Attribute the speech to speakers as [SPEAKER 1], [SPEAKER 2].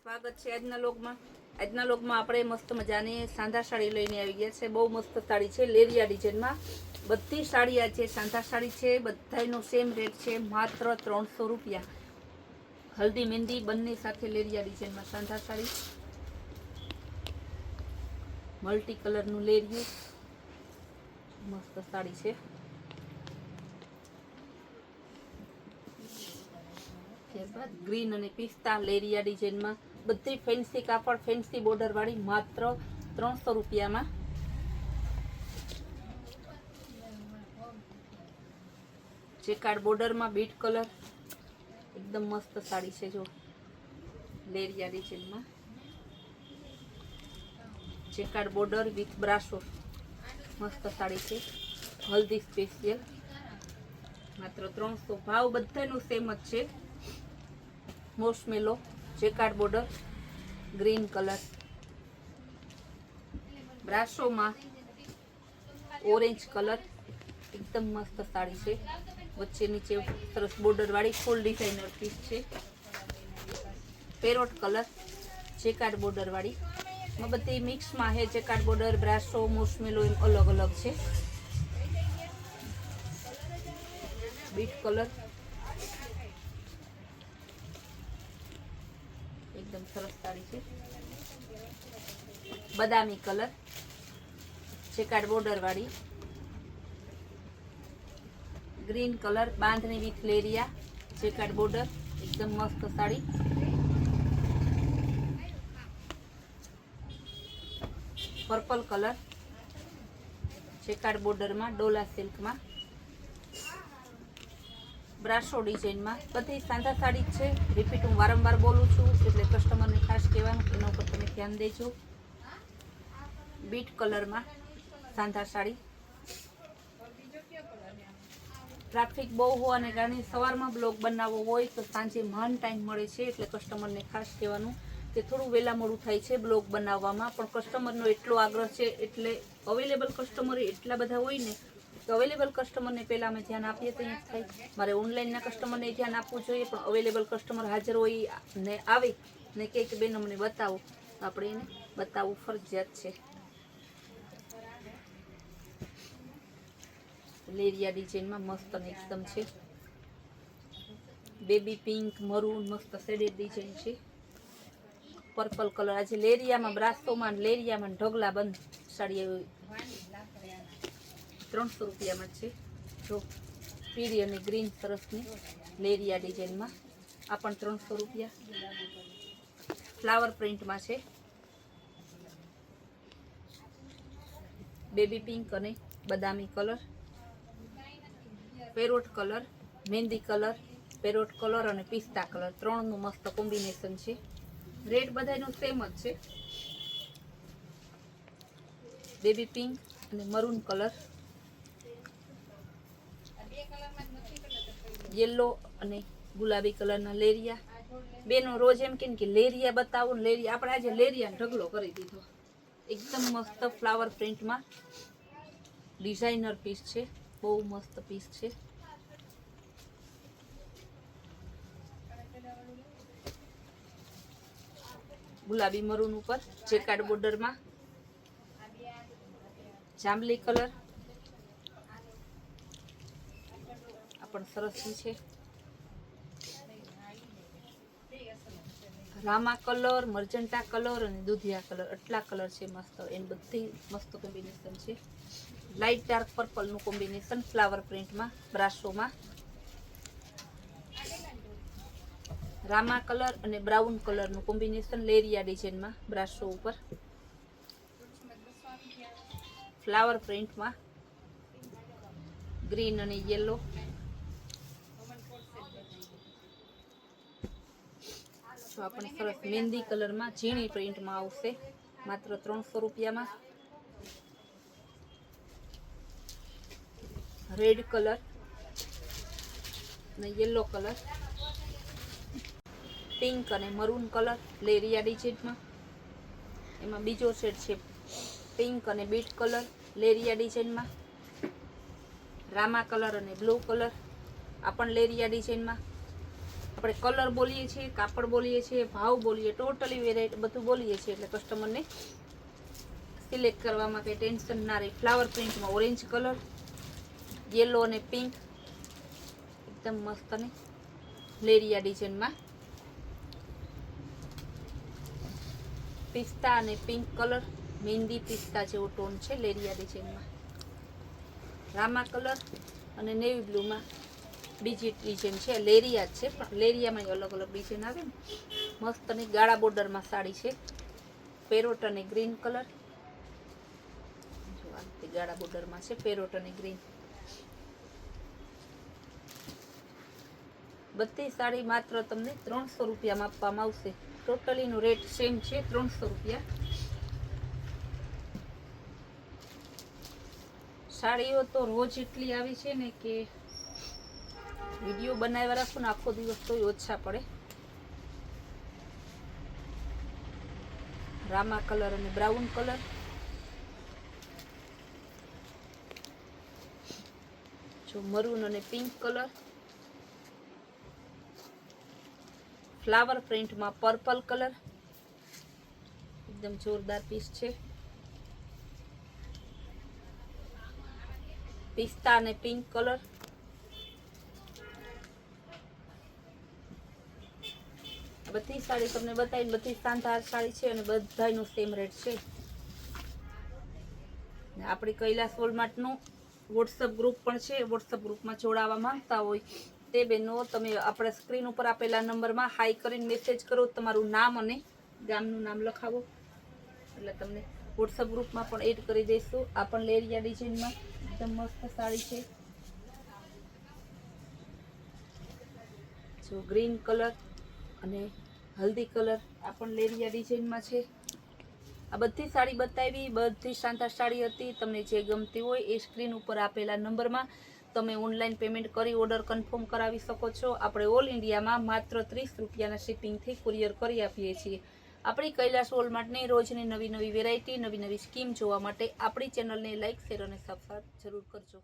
[SPEAKER 1] સ્વાગત છે આજના લોકમાં આપણે મસ્ત મજાની સાંધા સાડી લઈને આવી ગયા છે। બહુ મસ્ત સાડી છે, લેરિયા ડિઝાઇનમાં। બધી સાડી આ છે સાંધા સાડી છે, બધાનો સેમ રેટ છે, માત્ર 300 રૂપિયા। હલ્દી મહેંદી બંને સાથે લેરિયા ડિઝાઇનમાં સાંધા સાડી, મલ્ટી કલરનું લેરિયું, મસ્ત સાડી છે। ત્યારબાદ ગ્રીન અને પિસ્તા લેરિયા ડિઝાઇનમાં બધી ફેન્સી કાપડ, ફેન્સી બોર્ડર વાળી, માત્ર 300 રૂપિયામાં। ચેકાર્ડ બોર્ડરમાં બીટ કલર, એકદમ મસ્ત સાડી છે। જો લેરિયા ડિઝાઇનમાં ચેકાર્ડ બોર્ડર વિથ બ્રાસો, મસ્ત સાડી છે, હલ્દી સ્પેશિયલ, માત્ર 300। ભાવ બધાનો સેમ જ છે। મોસમેલો ચેકાર્ડ બોર્ડર, ગ્રીન કલર, બ્રાસોમાં ઓરેન્જ કલર, એકદમ મસ્ત સાડી છે। વચ્ચે નીચે સરસ બોર્ડર વાળી ફૂલ ડિઝાઇનર પીસ છે। પેરોટ કલર ચેકાર્ડ બોર્ડર વાળી, બધી મિક્સમાં છે। ચેકાર્ડ બોર્ડર, બ્રાસો, મોસમેલો એમ અલગ અલગ છે। બીટ કલર, એકદમ સરસ સાડી છે। બદામી કલર ચેકાર્ડ બોર્ડર વાળી, green colour bandhani with leheriya, chequered border, એકદમ મસ્ત સાડી। પર્પલ કલર ચેકાર્ડ બોર્ડરમાં, ડોલા સિલ્કમાં, બ્રાસો ડિઝાઇનમાં, બધી સાંધા સાડી છે। રિપીટ હું વારંવાર બોલું છું એટલે કસ્ટમરને ખાસ કહેવાનું, એના ઉપર તમે ધ્યાન દેજો। બીટ કલરમાં સાંધા સાડી, ટ્રાફિક બહુ હોવાને કારણે સવારમાં બ્લોગ બનાવવો હોય તો સાંજે માંડ ટાઈમ મળે છે, એટલે કસ્ટમરને ખાસ કહેવાનું કે થોડું વહેલા મોડું થાય છે બ્લોગ બનાવવામાં, પણ કસ્ટમરનો એટલો આગ્રહ છે એટલે અવેલેબલ કસ્ટમર એટલા બધા હોય ને તો અવેલેબલ કસ્ટમરને પહેલાં અમે ધ્યાન આપીએ તો અહીંયા થાય। મારે ઓનલાઈનના કસ્ટમરને ધ્યાન આપવું જોઈએ, પણ અવેલેબલ કસ્ટમર હાજર હોય ને આવે ને કહે કે બેન અમને બતાવો, તો આપણે એને બતાવવું ફરજિયાત છે। લેરિયા ડિઝાઇનમાં મસ્ત ને એકદમ છે, બેબી પિંક, મરૂન, મસ્ત શેડેડ ડિઝાઇન છે। પર્પલ કલર, આજે લેરિયામાં, બ્રાસોમાં, લેરિયામાં ઢગલા બંધ સાડી આવી 300 રૂપિયામાં છે। જો પીળી અને ગ્રીન સરસની લેરિયા ડિઝાઇનમાં, આ પણ 300 રૂપિયા। ફ્લાવર પ્રિન્ટમાં છે, બેબી પિંક અને બદામી કલર, પેરોટ કલર, મહેંદી કલર, પેરોટ કલર અને પિસ્તા કલર, ત્રણનું મસ્ત કોમ્બિનેશન છે। રેટ બધાનો સેમ જ છે। બેબી પિંક અને મરૂન કલર, યેલો અને ગુલાબી કલરના લેરિયા। બેનો રોજ એમ કે લેરિયા બતાવો ને લેરિયા, આપણે આજે લેરિયાનો ઢગલો કરી દીધો। એકદમ મસ્ત ફ્લાવર પ્રિન્ટમાં ડિઝાઇનર પીસ છે, બહુ મસ્ત પીસ છે। ગુલાબી મરૂન ઉપર ચેકાર્ડ બોર્ડરમાં જાંબલી કલર, આ પણ સરસ છે। રામા કલર, મર્જન્ટા કલર અને દૂધિયા કલર, આટલા કલર છે મસ્ત, એની બધી મસ્ત કોમ્બિનેશન છે। લાઇટ ડાર્ક પર્પલનું કોમ્બિનેશન ફ્લાવર પ્રિન્ટમાં, બ્રાસોમાં, રામા કલર અને બ્રાઉન કલરનું કોમ્બિનેશન લેરિયા ડિઝાઇનમાં, બ્રાસો ઉપર, ફ્લાવર પ્રિન્ટમાં, ગ્રીન અને યેલો, તો આપણે સરસ મહેંદી કલરમાં ઝીણી પ્રિન્ટમાં આવશે, માત્ર 300 રૂપિયામાં। રેડ કલર અને યેલો કલર, પિંક અને મરૂન કલર લેરિયા ડિઝાઇનમાં, એમાં બીજો શેડ છે પિંક અને બીટ કલર લેરિયા ડિઝાઇનમાં, રામા કલર અને બ્લુ કલર, આ પણ લેરિયા ડિઝાઇનમાં, આપણે કલર બોલીએ છીએ, કાપડ બોલીએ છીએ, ભાવ બોલીએ, ટોટલી વેરાયટી બધું બોલીએ છીએ એટલે કસ્ટમરને સિલેક્ટ કરવામાં કંઈ ટેન્શન ના રહે. ફ્લાવર પ્રિન્ટમાં ઓરેન્જ કલર, યેલો અને પિંક, એકદમ મસ્ત અને લેરિયા ડિઝાઇનમાં. પિસ્તા અને પિંક કલર, મહેંદી પિસ્તા જેવો ટોન છે લેરિયા ડિઝાઇનમાં. રામા કલર અને નેવી બ્લુમાં બીજી ડિઝાઇન છે, લેરિયા જ છે પણ લેરિયામાં અલગ અલગ ડિઝાઇન આવે ને. મસ્ત અને ગાળા બોર્ડરમાં સાડી છે. પેરોટ અને ગ્રીન કલર, જો આ રીતે ગાળા બોર્ડરમાં છે, પેરોટ અને ગ્રીન. બધી સાડી માત્ર તમને 300 રૂપિયામાં આપવામાં આવશે. ટોટલીનો રેટ સેમ છે, 300 રૂપિયા. સાડીઓ તો રોજ એટલી આવી છે ને કે વિડીયો બનાવ્યા રાખો ને આખો દિવસ તોય ઓછા પડે. રામા કલર અને બ્રાઉન કલર, જો મરૂન અને પિંક કલર, ફ્લાવર પ્રિન્ટમાં પર્પલ કલર, એકદમ જોરદાર પીસ છે. પિસ્તા અને પિંક કલર, બધી સાડી તમને બતાવી, બધી શાનદાર સાડી છે અને બધાનો સેમ રેટ છે. આપણી કૈલાસ વોલમાર્ટનું વોટ્સઅપ ગ્રુપ પણ છે. વોટ્સઅપ ગ્રુપમાં જોડાવા માંગતા હોય તે બહેનો તમે આપણા સ્ક્રીન ઉપર આપેલા નંબરમાં હાઈ કરીને મેસેજ કરો, તમારું નામ અને ગામનું નામ લખાવો એટલે તમને વોટ્સઅપ ગ્રુપમાં પણ એડ કરી દઈશું. આ પણ લેરિયા ડિઝાઇનમાં એકદમ મસ્ત સાડી છે. જો ગ્રીન કલર અને હલ્દી કલર, આ પણ લેરિયા ડિઝાઇનમાં છે. આ બધી સાડી બતાવી, બધી શાનદાર સાડી હતી. તમને જે ગમતી હોય એ સ્ક્રીન ઉપર આપેલા નંબરમાં તમે ઓનલાઈન પેમેન્ટ કરી ઓર્ડર કન્ફર્મ કરાવી શકો છો. આપણે ઓલ ઇન્ડિયામાં માત્ર 30 રૂપિયાના શિપિંગથી કુરિયર કરી આપીએ છીએ. આપણી કૈલાસ વોલમાર્ટની રોજની નવી નવી વેરાયટી, નવી નવી સ્કીમ જોવા માટે આપણી ચેનલને લાઇક, શેર અને સબસ્ક્રાઇબ જરૂર કરજો.